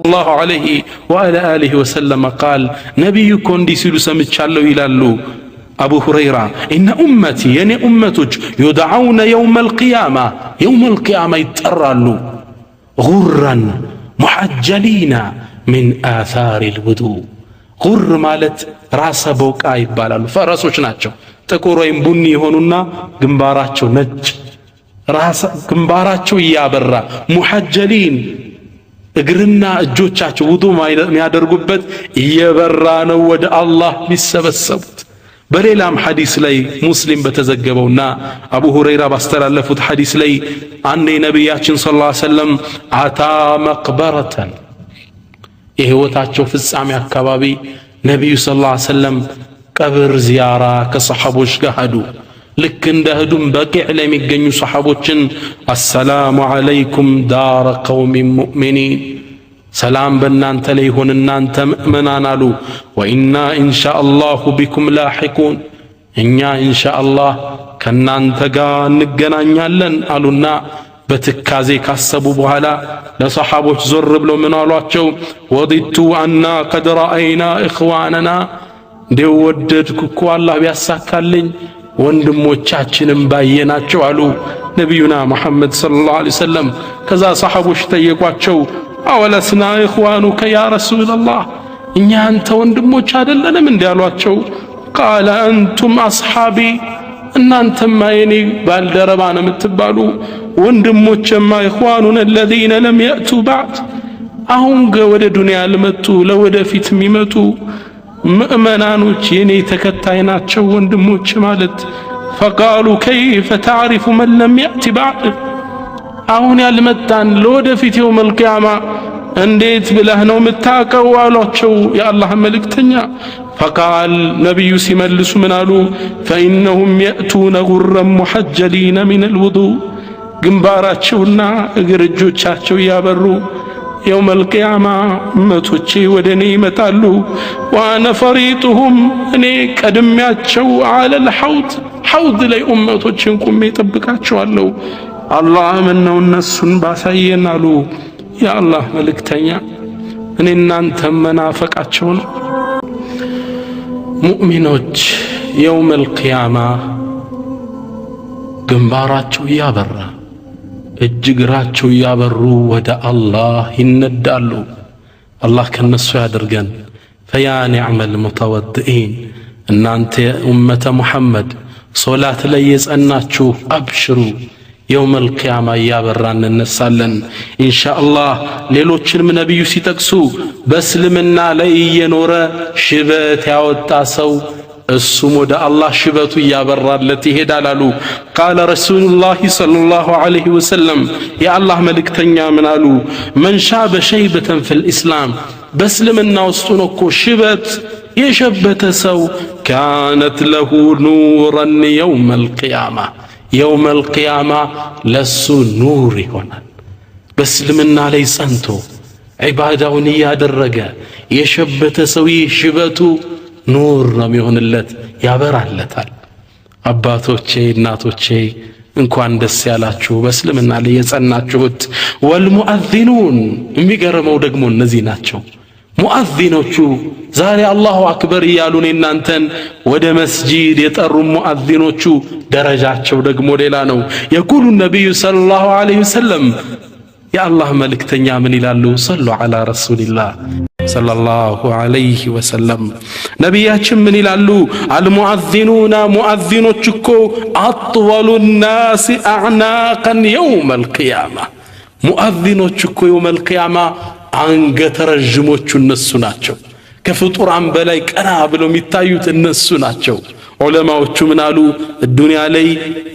الله عليه وعلى آله وسلم قال نبي كوندي سيلو سمتشالو يلالو أبو هريرة إن أمتي يعني أمتك يدعون يوم القيامة يترالو غرا محجلين من آثار الوضوء غر مالت راس بوكا يبالالو فرسوش ناتشو تكوروين بني هونونا ግንባራቸው ነጭ راس ግንባራቸው ያበራ محجلين እግርና እጆቻቸው ውዱ የሚያደርጉበት እየበራ ነው ወደ አላህ የሚሰበሰቡት በሌላም ሐዲስ ላይ ሙስሊም በተዘገበውና አቡ ሁረይራ ባስተላለፉት ሐዲስ ላይ አንዴ ነብያችን ሰለላሁ ዐለይሂ ወሰለም አታ መቅበረተን የህይወታቸው ፍጻሜ አካባቢ ነብዩ ሰለላሁ ዐለይሂ ወሰለም ቀብር ዚያራ ከሰሃቦች ጋር ሄዱ ልክ እንደሄዱም በቂዕ ላይ የሚገኙ ሰሃቦችን አሰላሙ አለይኩም ዳረ ቀውሚን ሙእሚኒን ሰላም በእናንተ ላይ ይሁን እናንተ ምእመናን አሉ ወኢና ኢንሻአላሁ ቢኩም ላሒቁን እኛ ኢንሻአላህ ከናንተ ጋር እንገናኛለን አሉና በትካዜ ካሰቡ በኋላ ለሰሃቦች ዞር ብለው ምን አሏቸው ወዲቱ አና ቀድ ረአይና ኢኽዋነና እንደው ወደድኩ እኮ አላህ ቢያሳካልኝ ወንድሞቻችንም ባየናቸው አሉ ነብዩና መሐመድ ሰለላሁ ዐለይሂ ወሰለም ከዛ ሰሃቦች ጠየቋቸው አወለስና ኢኽዋኑከ ያ ረሱላህ እኛ አንተ ወንድሞች አይደለንም እንዴ አሏቸው ቃለ አንቱም አስሐቢ እናንተማ የኔ ባልደረባ ነው የምትባሉ ወንድሞችማ ኢኽዋኑና الذين لم يأتوا بعد አሁን ወደ ዱንያ ለመጡ ለወደፊት የሚመጡ ምእመናኖች የኔ ተከታይ ናቸው ወንድሞች ማለት فقالوا كيف تعرف من لم يأتي بعد አሁን ያልመጣን ለወደፊት يوم القيامة እንዴት ብለህ ነው የምታውቀው አሏቸው የአላህ መልእክተኛ فقال ነብዩ ሲመልሱ ምን አሉ فإنهم يأتون غرا محجلين من الوضوء ግንባራቸውና እግር እጆቻቸው ያበሩ يوم القيامة أمتوچي ودني متالو وأنا فريطهم أني قدمياتشو على حوض لي أمتوچين قمي يطبقاتشو አለው الله منو النسن ባሳየናሉ يا الله መልእክተኛ እኔ እናንተ መናፈቃቸው ነው ሙእሚኖች يوم القيامة ግንባራቸው ያበራ እጅግራቸው ያበሩ ወደ አላህ ይነዳሉ አላህ ከነሱ ያድርገን فيا نعم المتوضئين እናንተ ኡመተ ሙሐመድ ሶላት ላይ የጸናችሁ አብሽሩ يوم القيامة ያበራን እንነሳለን ኢንሻአላህ ሌሎችንም ነብዩ ሲጠቅሱ በእስልምና ላይ የኖረ ሽበት ያወጣ ሰው እሱም ወደ አላህ ሽበቱ ያበራለት ይሄዳል አሉ قال رسول الله صلى الله عليه وسلم يا الله መልእክተኛ ምን አሉ من شاب شيبة في الإسلام በእስልምና ውስጥ ነው እኮ ሽበት የሸበተ ሰው كانت له نورا يوم القيامة يوم القيامة ለሱ ኑር ይሆናል በእስልምና ላይ ጸንቶ ዒባዳውን ያደረገ የሸበተ ሰው ሽበቱ ኑር ነው የሚሆንለት ያበራለታል አባቶቼ እናቶቼ እንኳን ደስ ያላችሁ በእስልምና ላይ የጸናችሁት ወልሙአዚኑን የሚገርመው ደግሞ እነዚህ ናቸው ሙአዚኖቹ ዛሬ አላሁ አክበር እያሉን እናንተን ወደ መስጂድ የጠሩ ሙአዚኖቹ ደረጃቸው ደግሞ ሌላ ነው የቁሉ ነብዩ ሰለላሁ ዐለይሂ ወሰለም يا الله ملكتنيا من يلالو صلوا على رسول الله صلى الله عليه وسلم نبياتشم من يلالو المؤذنون مؤذنوچكو اطول الناس اعناقا يوم القيامه مؤذنوچكو يوم القيامه አንገተ ረጅሞቹ እነሱ ናቸው ከፍጡራን በላይ ቀና ብለው የሚታዩት እነሱ ናቸው ዑለማዎቹ ምን አሉ ዱንያ ላይ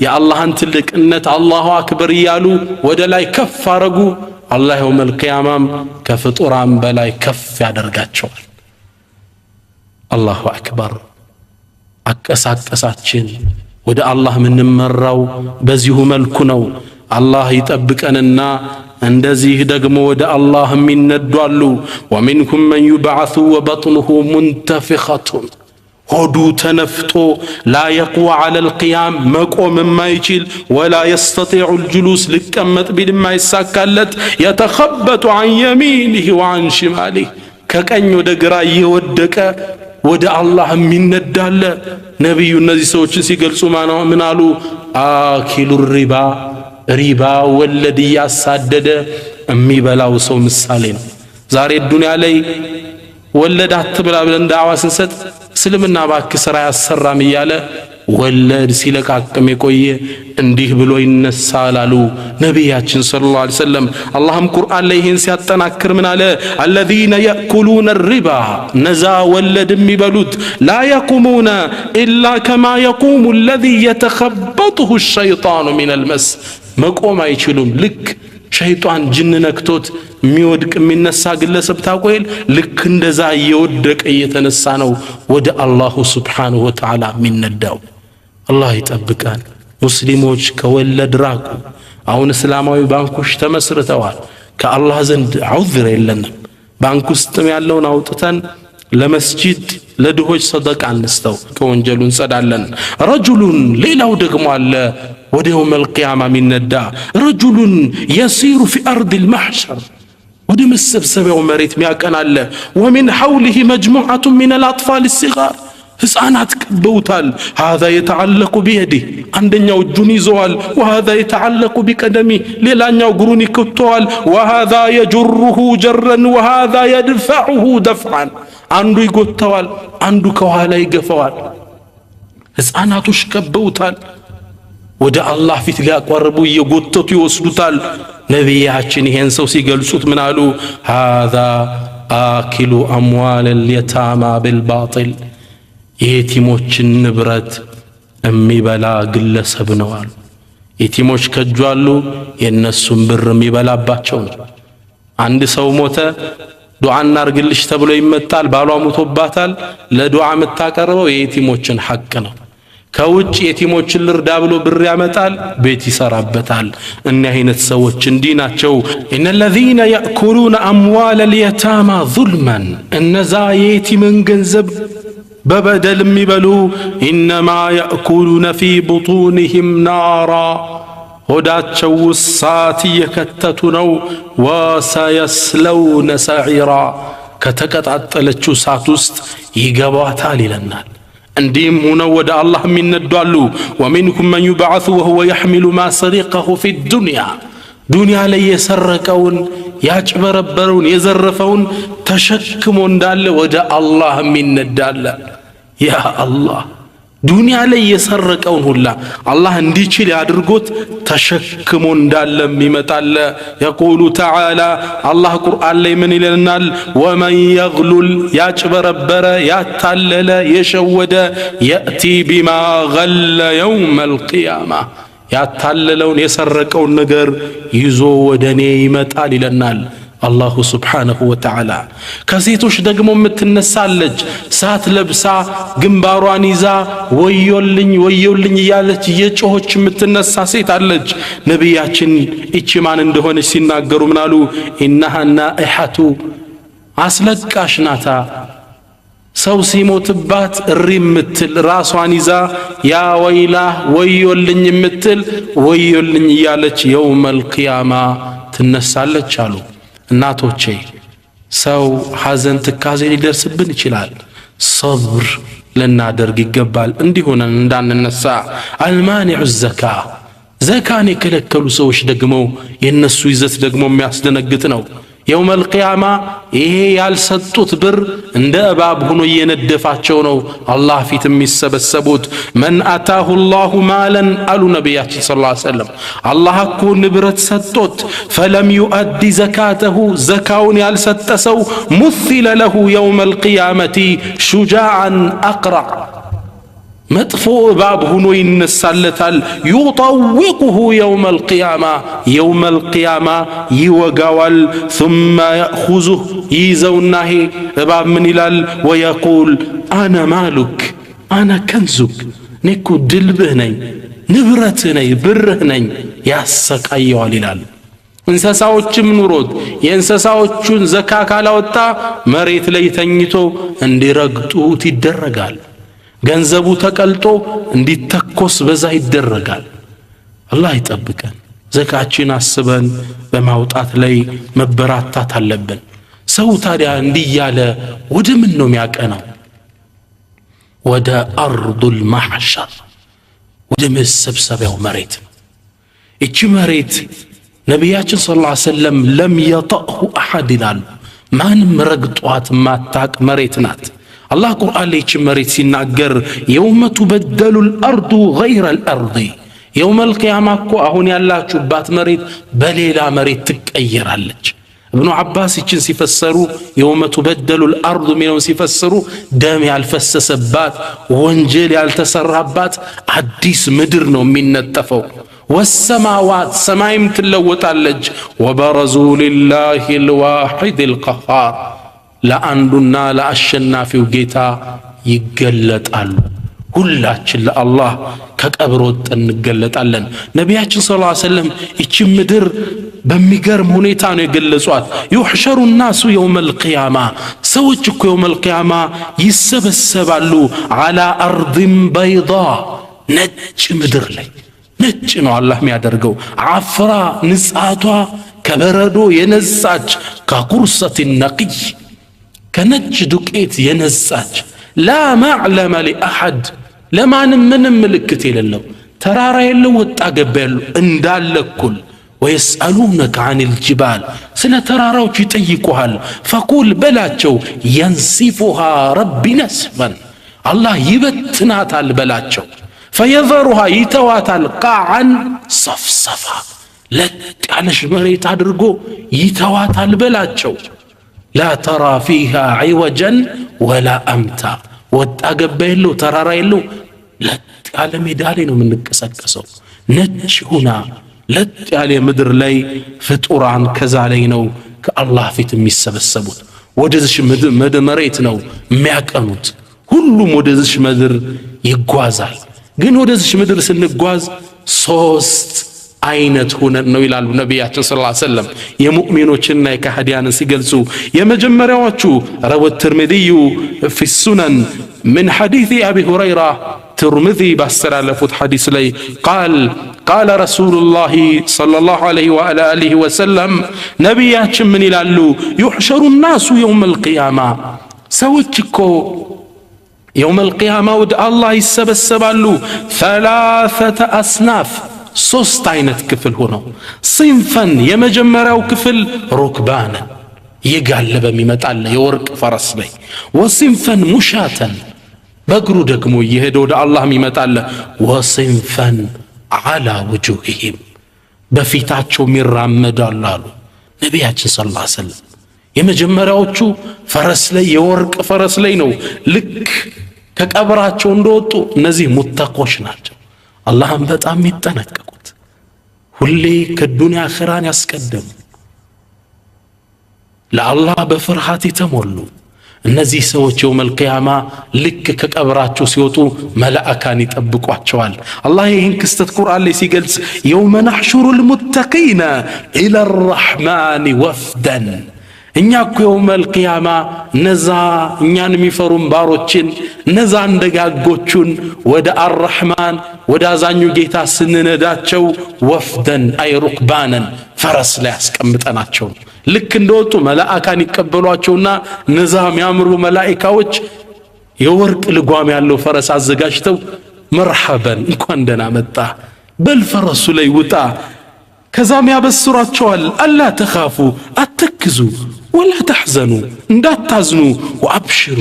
የአላህን ትልቅነት አላሁ አክበር ይያሉ ወደ ላይ ከፍ አረጉ አላህ يوم القيامة ከፍጡራን በላይ ከፍ ያደርጋቸዋል አላሁ አክበር አቀሳቀሳችን ወደ አላህ ምንመራው በዚሁ መልኩ ነው አላህ ይጠብቀንና እንደዚህ ደግሞ ወደ አላህ የሚነዷሉ ومنكم من يبعث وبطنه منتفخة ሆዱ ተነፍቶ ላ የቅዋ ዐለ ልቅያም መቆም የማይችል ወላ የስተጢዑ ልጁሉስ ልቀመጥ ቢል የማይሳካለት የተኸበቱ ዐን የሚኒህ ወዐን ሽማሊህ ከቀኝ ወደ ግራ እየወደቀ ወደ አላህ የሚነዳለ። ነቢዩ እነዚህ ሰዎችን ሲገልጹ ምን አሉ? አኪሉ ሪባ ወለድ እያሳደደ የሚበላው ሰው ምሳሌ ነው። ዛሬ ዱንያ ላይ ወለድ አትብላ ብለን ዳዕዋ ስንሰጥ እስልምና እባክህ ስራ ያሰራም እያለ ወለድ ሲለቃቅም የቆየ እንዲህ ብሎ ይነሳል አሉ ነቢያችን ሰለላሁ ዐለይሂ ወሰለም። አላህም ቁርአን ላይ ይህን ሲያጠናክር ምን አለ? አለዚነ የእኩሉነ ሪባ ነዛ ወለድ የሚበሉት ላ የቁሙነ ኢላ ከማ የቁሙ አለዚ የተኸበጡሁ ሸይጣኑ ሚነል መስ መቆም አይችሉም። ልክ ሸይጣን ጅን ነክቶት የሚወድቅ የሚነሳ ግለሰብ ታቆይል ልክ እንደዛ እየወደቀ እየተነሳ ነው ወደ አላሁ ሱብሓነሁ ወተዓላ የሚነዳው። አላህ ይጠብቃል። ሙስሊሞች ከወለድ ራቁ። አሁን እስላማዊ ባንኮች ተመስርተዋል። ከአላህ ዘንድ ዑዝር የለንም። ባንክ ውስጥም ያለውን አውጥተን ለመስጂድ ለድሆች ሰደቃ እንስተው ከወንጀሉ እንጸዳለን። ረጁሉን ሌላው ደግሞ አለ ወደ የውመል ቂያማ የሚነዳ ረጁሉን የሲሩ ፊ አርዲል መሕሸር ወደ መሰብሰቢያው መሬት ሚያቀናለ ወሚን ሐውሊሂ መጅሙዓቱ ሚነል አጥፋል ሲጋር ሕፃናት ከበውታል። ሃዛ የተዓለቁ ቢየዲህ አንደኛው እጁን ይዘዋል። ወሃዛ የተዓለቁ ቢቀደሚ ሌላኛው እግሩን ይከተዋል። ወሃዛ የጅሩሁ ጀረን ወሃዛ የድፈዑሁ ደፍዓን አንዱ ይጎተዋል፣ አንዱ ከኋላ ይገፈዋል። ሕፃናቶች ከበውታል። ወደ አላህ ፊት ሊያቀርቡ እየጎተቱ ይወስዱታል። ነቢያችን ይሄን ሰው ሲገልጹት ምን አሉ? ሃዛ አኪሉ አምዋል اليتامى بالباطل የቲሞችን ንብረት የሚበላ ግለሰብ ነው አሉ። የቲሞች ከጁ አሉ፣ የነሱን ብር የሚበላባቸው ነው። አንድ ሰው ሞተ፣ ዱዓ እናርግልሽ ተብሎ ይመጣል። ባሏ ሞቶባታል። ለዱዓ የምታቀርበው የቲሞችን ሐቅ ነው። ከውጭ የቲሞችን ልርዳ ብሎ ብር ያመጣል፣ ቤት ይሰራበታል። እኒህ አይነት ሰዎች እንዲህ ናቸው። ኢነ الذين يأكلون أموال اليتامى ظلما እነዛ የቲምን ገንዘብ በበደል የሚበሉ إنما يأكلون في بطونهم نارا ሆዳቸው እሳት እየከተቱ ነው። ወሰየስለውነ ሰዒራ ከተቀጣጠለችው እሳት ውስጥ ይገባታል ይለናል። እንዲህም ሆነው ወደ አላህ የሚነዷሉ። ወሚንኩም መን ዩብዐሱ ወሁወ የሕሚሉ ማ ሰሪቀሁ ፊ ዱንያ ዱንያ ላይ የሰረቀውን ያጭበረበረውን የዘረፈውን ተሸክሞ እንዳለ ወደ አላህ የሚነዳለ። ያ አላህ ዱንያ ላይ የሰረቀውን ሁላ አላህ እንዲችል ያድርጎት ተሸክሞ እንዳለ የሚመጣለ። የቁሉ ተዓላ አላህ ቁርአን ላይ ምን ይለናል? ወመን የግሉል ያጭበረበረ ያታለለ የሸወደ የእቲ ቢማ ገለ የውመል ቂያማ ያታለለውን የሰረቀውን ነገር ይዞ ወደኔ ይመጣል ይለናል አላሁ ሱብሓነሁ ወተዓላ። ከሴቶች ደግሞ የምትነሳለች ሳት ለብሳ ግንባሯን ይዛ ወዮልኝ ወዮልኝ እያለች እየጮኸች የምትነሳ ሴት አለች። ነቢያችን እቺ ማን እንደሆነች ሲናገሩ ምናሉ? ኢነሃ ናኢሐቱ አስለቃሽ ናታ። ሰው ሲሞትባት እሪ የምትል ራሷን ይዛ ያ ወይላ ወዮልኝ የምትል ወዮልኝ እያለች የውመል ቂያማ ትነሳለች አሉ። እናቶቼ ሰው ሐዘን ትካዜ ሊደርስብን ይችላል። ሰብር ልናደርግ ይገባል እንዲሆነን እንዳንነሳ። አልማኒዑ ዘካ ዘካን የከለከሉ ሰዎች ደግሞ የነሱ ይዘት ደግሞ የሚያስደነግጥ ነው። የውመል ቂያማ ይሄ ያልሰጡት ብር እንደ እባብ ሆኖ እየነደፋቸው ነው አላህ ፊት የሚሰበሰቡት። መን አታሁ ላሁ ማለን አሉ ነቢያችን ሰለላሁ ዐለይሂ ወሰለም። አላህ እኮ ንብረት ሰጥቶት ፈለም ዩአዲ ዘካተሁ ዘካውን ያልሰጠ ሰው ሙሲለ ለሁ የውመል ቂያመቲ ሹጃዓን አቅረዕ መጥፎ እባብ ሆኖ ይነሳለታል። ዩጠውቁሁ የውመል ቂያማ የውመል ቂያማ ይወጋዋል። ثم يأخذه ይዘውና ሄ እባብ ምን ይላል? ወየቁል አነ ማሉክ አነ ከንዙክ እኔኮ ድልብህ ነኝ ንብረትህ ነኝ ብርህ ነኝ ያሰቃየዋል ይላል። እንስሳዎችም ኑሮት የእንስሳዎቹን ዘካ ካላወጣ መሬት ላይ ተኝቶ እንዲረግጡት ይደረጋል። ገንዘቡ ተቀልጦ እንዲተኮስ በዛ ይደረጋል። አላህ ይጠብቀን። ዘካችን አስበን በማውጣት ላይ መበራታት አለብን። ሰው ታዲያ እንዲያለ ወደ ምን ነው የሚያቀናው? ወደ አርዱል ማሕሸር፣ ወደ መሰብሰቢያው መሬት ነው። እቺ መሬት ነቢያችን ሰለላሁ ዐለይሂ ወሰለም ለም የጠእሁ አሐድ ይላሉ። ማንም ረግጧት ማታቅ መሬት ናት። አላህ ቁርአን ላይ እቺ መሬት ሲናገር የውመ ቱበደሉ አልአርዱ ገይረ አልአርድ፣ የውመል ቂያማ እኮ አሁን ያላችሁባት መሬት በሌላ መሬት ትቀየራለች። ابن عباس ይችን ሲፈሰሩ የውመ ቱበደሉ الارض ሚለውን ሲፈስሩ ደም ያልፈሰሰባት ወንጀል ያልተሰራባት አዲስ ምድር ነው የሚነጠፈው። والسماوات ሰማይም ትለወጣለች። وبرزوا لله الواحد القهار ለአንዱና ለአሸናፊው ጌታ ይገለጣሉ። ሁላችን ለአላህ ከቀብር ወጥተን እንገለጣለን። ነቢያችን ሰለላሁ ዐለይሂ ወሰለም እቺ ምድር በሚገርም ሁኔታ ነው የገለጿት። يحشر الناس يوم القيامة ሰዎች እኮ يوم القيامة ይሰበሰባሉ على أرض بيضاء ነጭ ምድር ላይ። ነጭ ነው አላህ የሚያደርገው። አፍራ ንጻቷ ከበረዶ የነጻች ከቁርሰት ነቅይ ከነጭ ዱቄት የነጻች لا معلم لأحد ለማንም ምንም ምልክት የሌለው ተራራ የለው ወጣ ገባ ያለው እንዳለ እኩል። ويسألونك عن الجبال ስለ ተራራዎች ይጠይቁሃል። فقول በላቸው ينسفها ربي نسفا አላህ ይበትናታል በላቸው። فيذرها ይተዋታል قاعا صفصفا ለጥ ያለሽ መሬት አድርጎ ይተዋታል በላቸው። لا ترى فيها عوجا ولا أمتا ወጣ ገባ የለው ተራራ የለው ለጥ ያለ ሜዳ ላይ ነው የምንቀሳቀሰው። ነጭ ሁና ለጥ ያለ ምድር ላይ ፍጡራን ከዛ ላይ ነው ከአላህ ፊት የሚሰበሰቡት። ወደዚህ ምድር መሬት ነው የሚያቀኑት። ሁሉም ወደዚህ ምድር ይጓዛል። ግን ወደዚህ ምድር ስንጓዝ ሶስት አይነት ሆነን ነው ይላሉ ነቢያችን ሰለላሁ ዐለይሂ ወሰለም የሙእሚኖችና የካህዲያንን ሲገልጹ። የመጀመሪያዎቹ ረወ الترمذي في السنن من حديث أبي هريرة ترمذي باستلفت حديث لي قال رسول الله صلى الله عليه وعلى آله وسلم نبياتنا من يلالو يحشر الناس يوم القيامة سوتكو يوم القيامة ود الله يسبسبالو ثلاثة أصناف ሶስት አይነት ክፍል ሆነው صنفا የመጀመሪያው ክፍል ሩክባና ይጋለበ የሚመጣለ የወርቅ ፈረስ ላይ وصنفا ሙሻተን በእግሩ ደግሞ እየሄደ ወደ አላህ የሚመጣለ وصنفا على وجوههم በፊታቸው የሚራመዳሉ አሉ ነቢያችን ሰለላሁ ዐለይሂ ወሰለም። የመጀመሪያዎቹ ፈረስ ላይ የወርቅ ፈረስ ላይ ነው ልክ ከቀብራቸው እንደወጡ እነዚህ ሙተቆች ናቸው። አላህን በጣም የሚጠነቀቁት ሁሌ ከዱንያ አኺራን ያስቀደሙ ለአላህ በፍርሃት የተሞሉ እነዚህ ሰዎች የውመል ቂያማ ልክ ከቀብራቸው ሲወጡ መላእካን ይጠብቋቸዋል። አላህ ይህን ክስተት ቁርአን ላይ ሲገልጽ የውመ ነሕሹሩል ሙተቂነ ኢለር ረሕማን ወፍደን እኛ እኮ የውመል ቂያማ ነዛ እኛን የሚፈሩን ባሮችን ነዛ እንደጋጎቹን ወደ አርረሕማን ወደ አዛኙ ጌታ ስንነዳቸው ወፍደን አይ ሩክባነን ፈረስ ላይ አስቀምጠናቸው ልክ እንደወጡ መላእካን ይቀበሏቸውና ነዛ የሚያምሩ መላእካዎች የወርቅ ልጓም ያለው ፈረስ አዘጋጅተው መርሐበን እንኳን ደህና መጣ በል ፈረሱ ላይ ውጣ ከዛም ያበስሯቸዋል አላ ተኻፉ አትክዙ ወላ ተሕዘኑ እንዳታዝኑ ወአብሽሩ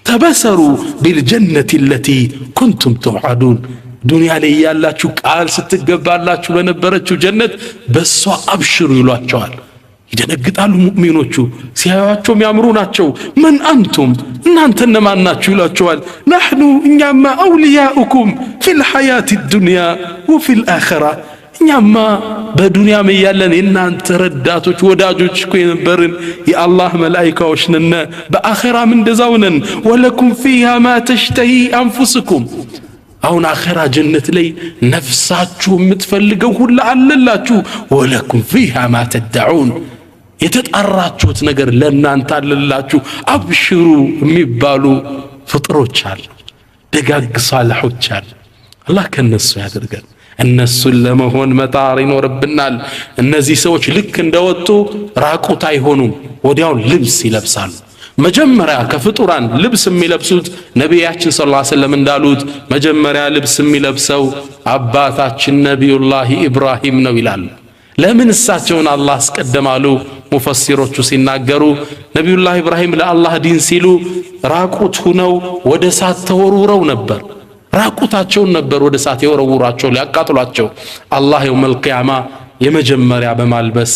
ተበሰሩ ቢልጀነቲ التي كنتم توعدون ዱንያ ላይ ያላችሁ ቃል ስትገባላችሁ በነበረችው ጀነት በሷ አብሽሩ ይሏቸዋል። ይደነግጣሉ ሙእሚኖቹ ሲያዩአቸው የሚያምሩ ናቸው። መን አንቱም እናንተ እነማን ናችሁ ይሏቸዋል። نحن እኛማ አውሊያኡኩም ፊል ሐያቲ الدنيا وفي الآخرة እኛማ በዱንያም ያለን እናንተ ረዳቶች ወዳጆች እኮ የነበርን የአላህ መላእክቶች ነን። በአኺራም እንደዛው ነን። ወለኩም ፊሃ ማ ተሽተሂ አንፉስኩም አሁን አኺራ ጀነት ላይ ነፍሳችሁ የምትፈልገው ሁሉ አለላችሁ። ወለኩም ፊሃ ማ ተድዑን የተጣራችሁት ነገር ለእናንተ አለላችሁ። አብሽሩ የሚባሉ ፍጥሮች አሉ። ደጋግ ሷልሖች አሉ። አላህ ከነሱ ያድርገን። እነሱን ለመሆን መጣር ይኖርብናል። እነዚህ ሰዎች ልክ እንደወጡ ራቁት አይሆኑም፣ ወዲያው ልብስ ይለብሳሉ። መጀመሪያ ከፍጡራን ልብስ የሚለብሱት ነቢያችን ሰለላሁ ዐለይሂ ወሰለም እንዳሉት መጀመሪያ ልብስ የሚለብሰው አባታችን ነቢዩላህ ኢብራሂም ነው ይላሉ። ለምን እሳቸውን አላህ አስቀደማሉ? ሙፈሲሮቹ ሲናገሩ ነቢዩላህ ኢብራሂም ለአላህ ዲን ሲሉ ራቁት ሁነው ወደ እሳት ተወርውረው ነበር። ራቁታቸውን ነበር ወደ እሳት የወረውሯቸው ሊያቃጥሏቸው። አላህ የውመል ቂያማ የመጀመሪያ በማልበስ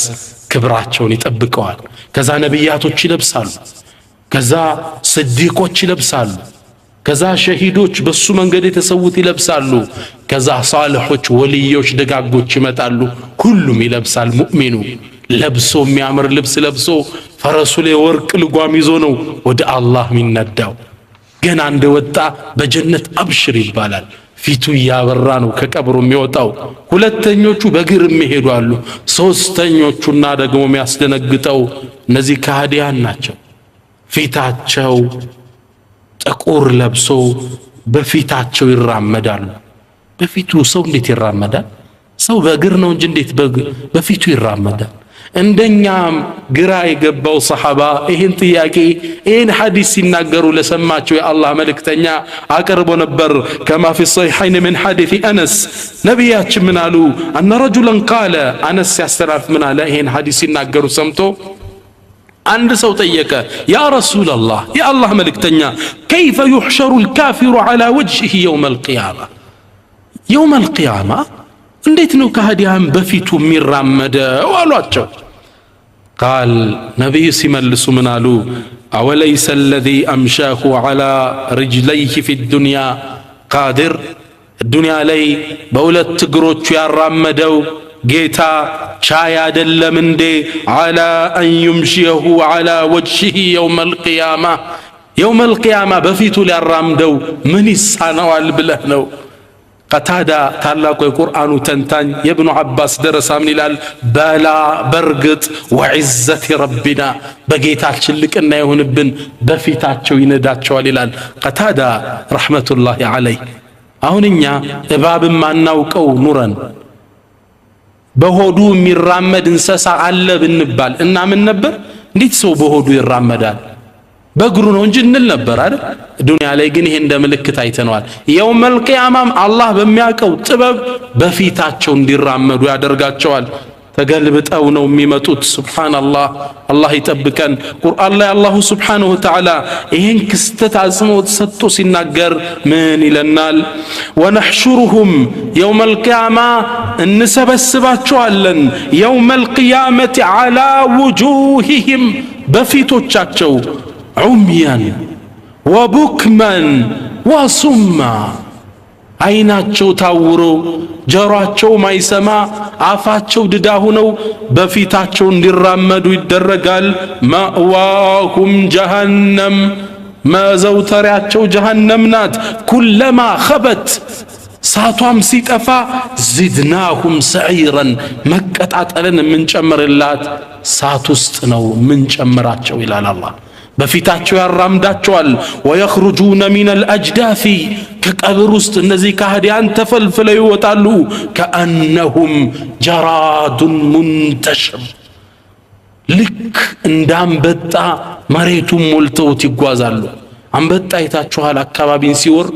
ክብራቸውን ይጠብቀዋል። ከዛ ነቢያቶች ይለብሳሉ፣ ከዛ ስዲቆች ይለብሳሉ፣ ከዛ ሸሂዶች በሱ መንገድ የተሰዉት ይለብሳሉ፣ ከዛ ሷሊሖች ወልዮች ደጋጎች ይመጣሉ። ሁሉም ይለብሳል። ሙእሚኑ ለብሶ የሚያምር ልብስ ለብሶ ፈረሱ ላይ ወርቅ ልጓም ይዞ ነው ወደ አላህ የሚነዳው። ገና እንደወጣ በጀነት አብሽር ይባላል። ፊቱ ያበራ ነው ከቀብሩ የሚወጣው። ሁለተኞቹ በእግር የሚሄዱ አሉ። ሶስተኞቹና ደግሞ የሚያስደነግጠው እነዚህ ከሃዲያን ናቸው። ፊታቸው ጥቁር ለብሶ በፊታቸው ይራመዳሉ። በፊቱ ሰው እንዴት ይራመዳል? ሰው በእግር ነው እንጂ እንዴት በፊቱ ይራመዳል? እንደኛም ግራ የገባው ሰሃባ ይህን ጥያቄ ይህን ሐዲስ ሲናገሩ ለሰማቸው የአላህ መልእክተኛ አቀርቦ ነበር። ከማ ፊ ሰሒሐይን ምን ሐዲስ አነስ ነቢያችን ምን አሉ? አነ ረጁለን ቃለ አነስ ሲያስተላልፍ ምን አለ? ይህን ሐዲስ ሲናገሩ ሰምቶ አንድ ሰው ጠየቀ፣ ያ ረሱላላህ የአላህ መልእክተኛ ከይፈ ዩሕሸሩ ልካፊሩ ዐላ ወጅሂ የውመል ቂያማ፣ የውመል ቂያማ እንዴት ነው ከሃዲያን በፊቱ የሚራመደው አሏቸው። ቃል ነቢዩ ሲመልሱ ምን አሉ? አወለይሰ አለዚ አምሻሁ ዐላ ሪጅለይህ ፊ ዱንያ ቃድር፣ ዱንያ ላይ በሁለት እግሮቹ ያራመደው ጌታ ቻይ አይደለም እንዴ? ዐላ አን ዩምሺየሁ ዐላ ወጅሂ የውመል ቂያማ፣ የውመል ቂያማ በፊቱ ሊያራምደው ምን ይሳነዋል ብለህ ነው? ቀታዳ ታላቁ የቁርአኑ ተንታኝ የብኑ ዓባስ ደረሳ ምን ይላል? በላ በርግጥ ወዕዘቲ ረቢና በጌታችን ልቅና ይሁንብን በፊታቸው ይነዳቸዋል ይላል ቀታዳ ረሕመቱላሂ ዐለይህ። አሁን እኛ እባብም አናውቀው ኑረን በሆዱ የሚራመድ እንስሳ አለ ብንባል እና ምን ነበር? እንዴት ሰው በሆዱ ይራመዳል? በእግሩ ነው እንጂ እንል ነበር አይደል? ዱንያ ላይ ግን ይሄ እንደ ምልክት አይተነዋል። የውመል ቂያማም አላህ በሚያውቀው ጥበብ በፊታቸው እንዲራመዱ ያደርጋቸዋል። ተገልብጠው ነው የሚመጡት። ሱብሃንአላህ፣ አላህ ይጠብቀን። ቁርአን ላይ አላሁ ሱብሓነሁ ወተዓላ ይህን ክስተት አጽንኦት ሰጥቶ ሲናገር ምን ይለናል? ወነሕሹሩሁም የውመል ቂያማ እንሰበስባቸዋለን፣ የውመል ቂያመቲ ዐላ ውጁሂሂም በፊቶቻቸው ዑምያን ወቡክመን ወሱማ አይናቸው ታውሮ ጆሮአቸው ማይሰማ አፋቸው ድዳ ሆነው በፊታቸው እንዲራመዱ ይደረጋል። ማእዋሁም ጀሃነም መዘውተሪያቸው ጀሃነም ናት። ኩለማ ኸበት ሳቷም ሲጠፋ ዚድናሁም ሰዒረን መቀጣጠልን የምንጨምርላት ሳት ውስጥ ነው ምንጨምራቸው ይላል አላህ። በፊታቸው ያራምዳቸዋል። ወየኽሩጁነ ሚነል አጅዳፊ ከቀብር ውስጥ እነዚህ ከሃዲያን ተፈልፍለው ይወጣሉ። ከአነሁም ጀራዱን ሙንተሽር ልክ እንዳንበጣ መሬቱን ሞልተውት ይጓዛሉ። አንበጣ አይታችኋል? አካባቢን ሲወር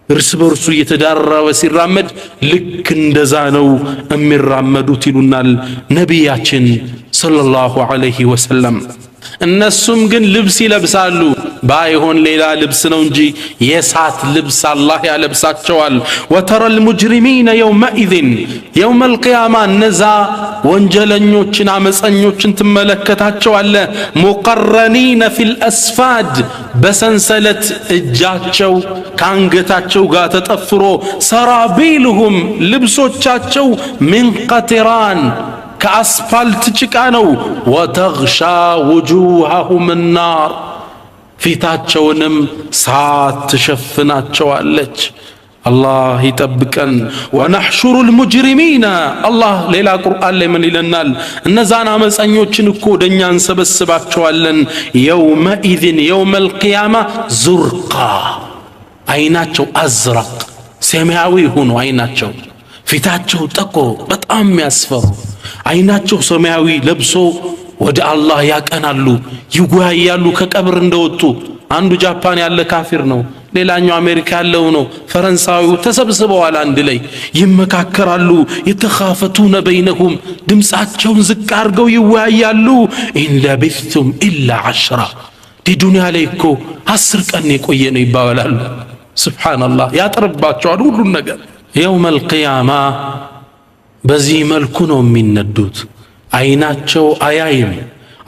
እርስ በርሱ እየተዳረበ ሲራመድ ልክ እንደዛ ነው የሚራመዱት ይሉናል ነቢያችን ሰለላሁ ዐለይሂ ወሰለም። እነሱም ግን ልብስ ይለብሳሉ። ባይሆን ሌላ ልብስ ነው እንጂ የሳት ልብስ አላህ ያለብሳቸዋል። ወተረል ሙጅሪሚነ የውመኢዝን የውመል ቂያማ እነዛ ወንጀለኞችን አመፀኞችን ትመለከታቸዋለ። ሙቀረኒነ ፊል አስፋድ በሰንሰለት እጃቸው ከአንገታቸው ጋር ተጠፍሮ፣ ሰራቢልሁም ልብሶቻቸው ሚን ቀጢራን ከአስፋልት ጭቃ ነው። ወተግሻ ውጁሃሁም ናር ፊታቸውንም ሳት ትሸፍናቸዋለች። አላህ ይጠብቀን። ወነሕሹሩ ልሙጅሪሚና አላህ ሌላ ቁርአን ላይ ምን ይለናል? እነዛን አመፀኞችን እኮ ወደኛ እንሰበስባቸዋለን። የውመኢዝን የውመል ቂያማ ዙርቃ አይናቸው አዝራቅ ሰማያዊ ሆኖ አይናቸው ፊታቸው ጠቆር በጣም ያስፈሩ አይናቸው ሰማያዊ ለብሶ ወደ አላህ ያቀናሉ ይጓያሉ ከቀብር እንደወጡ አንዱ ጃፓን ያለ ካፊር ነው ሌላኛው አሜሪካ ያለው ነው ፈረንሳዊው ተሰብስበዋል አንድ ላይ ይመካከራሉ የተኻፈቱነ በይነሁም ድምጻቸውን ዝቅ አድርገው ይወያያሉ ኢን ለቢቱም ኢላ 10 ዱንያ ላይ እኮ 10 ቀን የቆየ ነው ይባባላሉ ሱብሃንአላህ ያጥርባቸዋል ሁሉን ነገር የውመል ቂያማ በዚህ መልኩ ነው የሚነዱት አይናቸው አያይም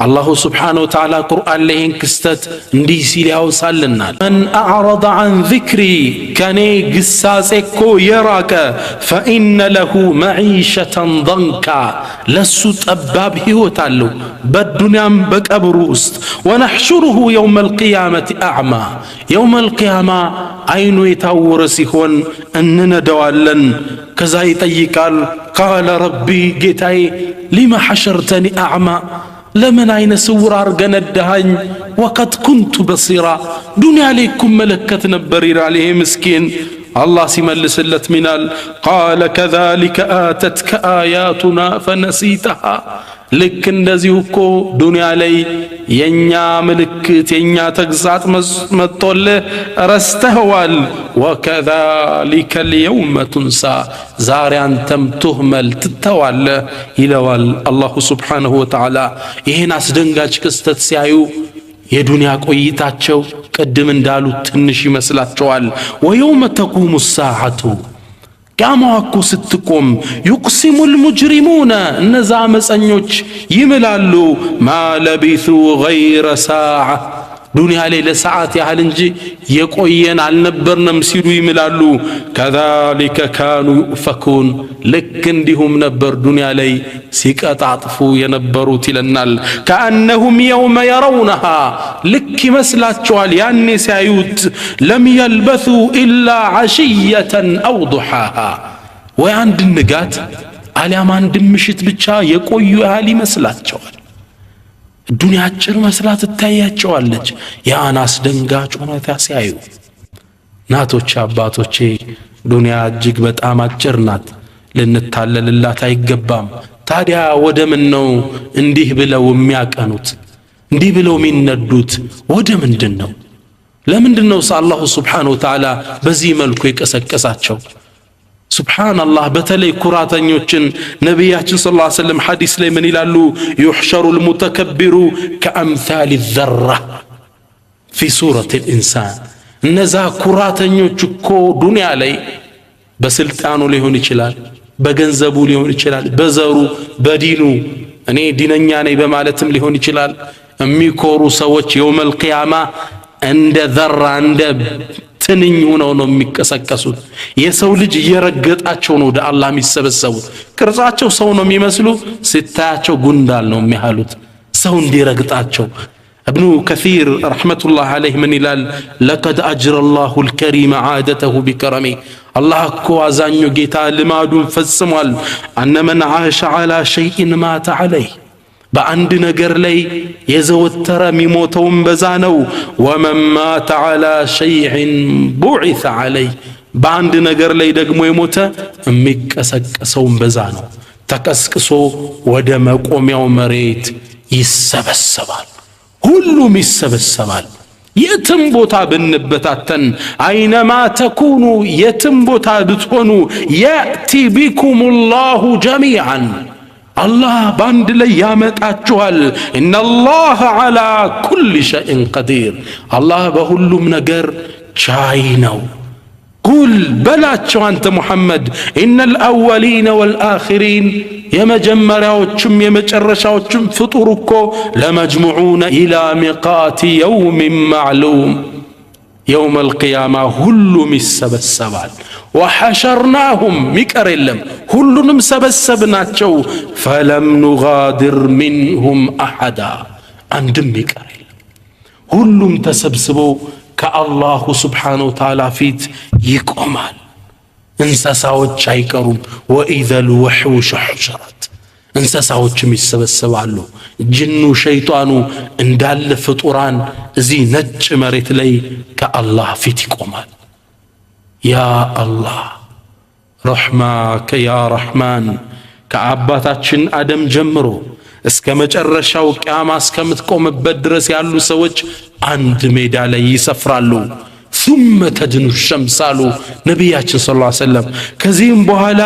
الله سبحانه وتعالى قرآن لهن كستت اندي سيلي أوصالنا من أعرض عن ذكري كاني قساس اكو يراك فإن له معيشة ضنكا لسوت أباب هيوتالو بالدنيا بكبروست ونحشره يوم القيامة أعمى يوم القيامة عينو يتاور سيخون أننا دوالن كذا يتيقال قال ربي جيتاي لما حشرتني أعمى لمن عين سور أرجن الدهن وقد كنت بصيرا دنيا عليكم ملكة نبرير عليه مسكين الله سمل سلت منال قال كذلك آتتك آياتنا فنسيتها لكن نزيوكو دنيا علي ينيا ملكت ينيا تقزات مطول رستهوال وكذلك اليوم تنسى زاري أنتم تهمل تتوال إلوال الله سبحانه وتعالى يهنا سدنجاج كستت سيايو የዱንያ ቆይታቸው ቀድም እንዳሉት ትንሽ ይመስላቸዋል ويوم تقوم الساعة ቂያማው ስትቆም يقسم المجرمون እነዛ አመፀኞች ይምላሉ ما لبثوا غير ساعة ዱንያ ላይ ለሰዓት ያህል እንጂ የቆየን አልነበርንም ሲሉ ይምላሉ كذلك كانوا يؤفكون ልክ እንዲሁም ነበር ዱንያ ላይ ሲቀጣጥፉ የነበሩት ይለናል كأنهم يوم يرونها ልክ ይመስላቸዋል ያኔ ሲያዩት لم يلبثوا إلا عشية أو ضحاها ወይ አንድ ንጋት አሊያም አንድ ምሽት ብቻ የቆዩ ያህል ይመስላቸዋል الدنيا አጭር መስላት ትታያቸዋለች ያን አስደንጋጭ ሁኔታ ሲያዩ ናቶች አባቶቼ ዱንያ እጅግ በጣም አጭር ናት ልንታለልላት አይገባም ታዲያ ወደ ምን ነው እንዲህ ብለው የሚያቀኑት እንዲህ ብለው የሚነዱት ወደ ምንድነው ለምንድነው አላህ Subhanahu Wa Ta'ala በዚህ መልኩ የቀሰቀሳቸው سبحان الله بتلي كراتنيوچن نبياتنا صلى الله عليه وسلم حديث لي من يلالو يحشر المتكبر كأمثال الذرة في سورة الإنسان نزا كراتنيوچ كو دنيا لي بسلطانو ليهون يچلال بگنزبو ليهون يچلال بزرو بدينو اني دينኛ ነኝ በማለትም ሊሆን ይችላል የሚኮሩ ሰዎች يوم القيامة عند ذرة عند ትንኝ ሆነው ነው የሚቀሰቀሱት የሰው ልጅ እየረገጣቸው ነው ወደ አላህ የሚሰበሰቡት ቅርጻቸው ሰው ነው የሚመስሉ ስታያቸው ጉንዳል ነው የሚያሉት ሰው እንዲረግጣቸው ابن كثير رحمة الله عليه من ይላል لقد أجرى الله الكريم عادته بكرمه الله እኮ አዛኙ ጌታ ልማዱን ፈጽሟል أن من عاش على شيء مات عليه በአንድ ነገር ላይ የዘወተረ የሚሞተውም በዛ ነው ومن مات على شيء بعث عليه በአንድ ነገር ላይ ደግሞ የሞተ የሚቀሰቀሰውም በዛ ነው ተቀስቅሶ ወደ መቆሚያው መሬት ይሰበሰባል ሁሉም ይሰበሰባል የትም ቦታ ብንበታተን አይነማ ተኩኑ የትም ቦታ ብትሆኑ يأتي بكم الله جميعا الله باند لي يامتاچوال ان الله على كل شيء قدير الله بهلم ነገር ቻይ ነው قل بلاچو انت محمد ان الاولين والاخرين የመጀመሪያዎችም የመጨረሻዎችም ፍጡር እኮ ለመጅሙዑነ ኢላ ሚቃት የውም ማዕሉም يوم القيامة ሁሉም ይሰበሰባል وحشرناهم ሚቀር የለም ሁሉንም ሰበሰብናቸው فلم نغادر منهم أحدا አንድም ሚቀር የለም ሁሉም ተሰብስበው ከአላሁ Subhanahu Wa Ta'ala ፊት ይቆማል እንስሳዎች አይቀሩም وإذا الوحوش حشرت እንስሳዎችም ይሰበሰባሉ ጅኑ ሸይጣኑ እንዳለ ፍጡራን እዚህ ነጭ መሬት ላይ ከአላህ ፊት ይቆማል ያ አላህ ረሕማከ ያ ረሕማን ከአባታችን አደም ጀምሮ እስከ መጨረሻው ቂያማ እስከምትቆምበት ድረስ ያሉ ሰዎች አንድ ሜዳ ላይ ይሰፍራሉ። ثم تدنو الشمس አሉ ነቢያችን ሰለላሁ ዐለይሂ ወሰለም። ከዚህም በኋላ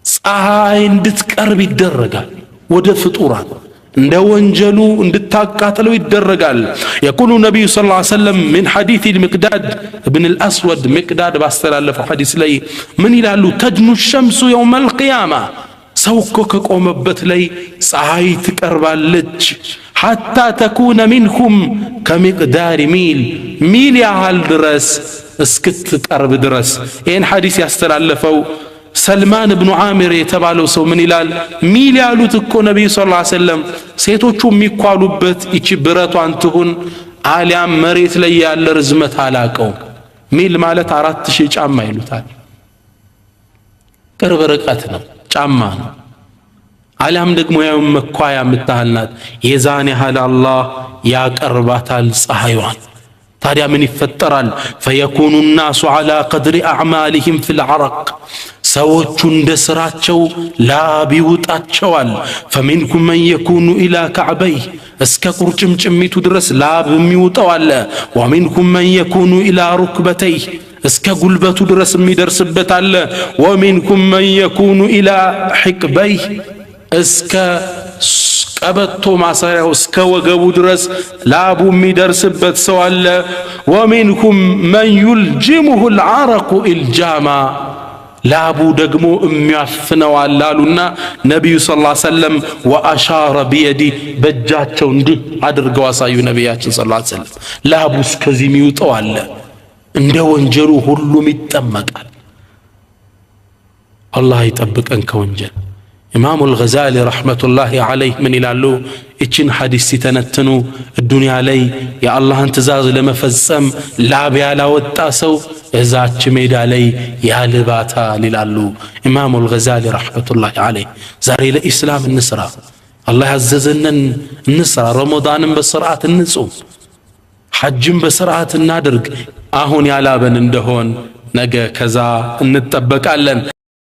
ፀሐይ እንድትቀርብ ይደረጋል ወደ ፍጡራን እንደ ወንጀሉ እንድታቃጥለው ይደረጋል። يقول النبي صلى الله عليه وسلم من حديث المقداد ابن الأسود مقداد باستلالف حديث لي من ይላሉ تدنو الشمس يوم القيامة ሰው እኮ ከቆመበት ላይ ፀሐይ ትቀርባለች። حتى تكون منكم كمقدار ሚል ያህል ድረስ እስክትቀርብ ድረስ። ይህን ሐዲስ ያስተላለፈው ሰልማን ብኑ ዓሚር የተባለው ሰው ምን ይላል? ሚል ያሉት እኮ ነብዩ ሰለላሁ ዐለይሂ ወሰለም ሴቶቹ የሚኳሉበት እቺ ብረቷን ትሁን አሊያም መሬት ላይ ያለ ርዝመት አላቀው። ሚል ማለት 4000 ጫማ ይሉታል። ቅርብ ርቀት ነው፣ ጫማ ነው። አሊያም ደግሞ ያው መኳያ የምታህልናት የዛን ያህል አላህ ያቀርባታል ፀሐይዋን። ታዲያ ምን ይፈጠራል? فيكون الناس على قدر اعمالهم في العرق ሰዎቹ እንደ ስራቸው ላብ ይውጣቸዋል። فمنكم من يكون الى كعبيه እስከ ቁርጭምጭሚቱ ድረስ ላብ የሚውጣው አለ። ومنكم من يكون الى ركبتيه እስከ ጉልበቱ ድረስ የሚደርስበት አለ። ومنكم من يكون الى حقبيه እስከ ቀበቶ ማሰሪያው እስከ ወገቡ ድረስ ላቡ የሚደርስበት ሰው አለ። ومنكم من يلجمه العرق الجاما ላቡ ደግሞ የሚያፍነው አላሉና ነብዩ ሰለላሁ ዐለይሂ ወሰለም واشار بيدي በእጃቸው እንዲህ አድርገው አሳዩ ነብያችን ሰለላሁ ዐለይሂ ወሰለም። ላቡ እስከዚህ የሚውጣው አለ። እንደ ወንጀሉ ሁሉም ይጠመቃል። አላህ ይጠብቀን ከወንጀል። ኢማሙ አልገዛሊ ረሕመቱላሂ ዐለይህ ምን ይላሉ? እችን ሐዲስ ሲተነትኑ ዱንያ ላይ የአላህን ትእዛዝ ለመፈጸም ላብ ያላወጣ ሰው እዛች ሜዳ ላይ ያልባታል ይላሉ ኢማሙ አልገዛሊ ረሕመቱላሂ ዐለይህ። ዛሬ ለኢስላም እንስራ፣ አላህ ያዘዘንን እንስራ። ረመዳንን በስርዓት እንጹም፣ ሐጅን በስርዓት እናድርግ። አሁን ያላበን እንደሆን ነገ ከዛ እንጠበቃለን።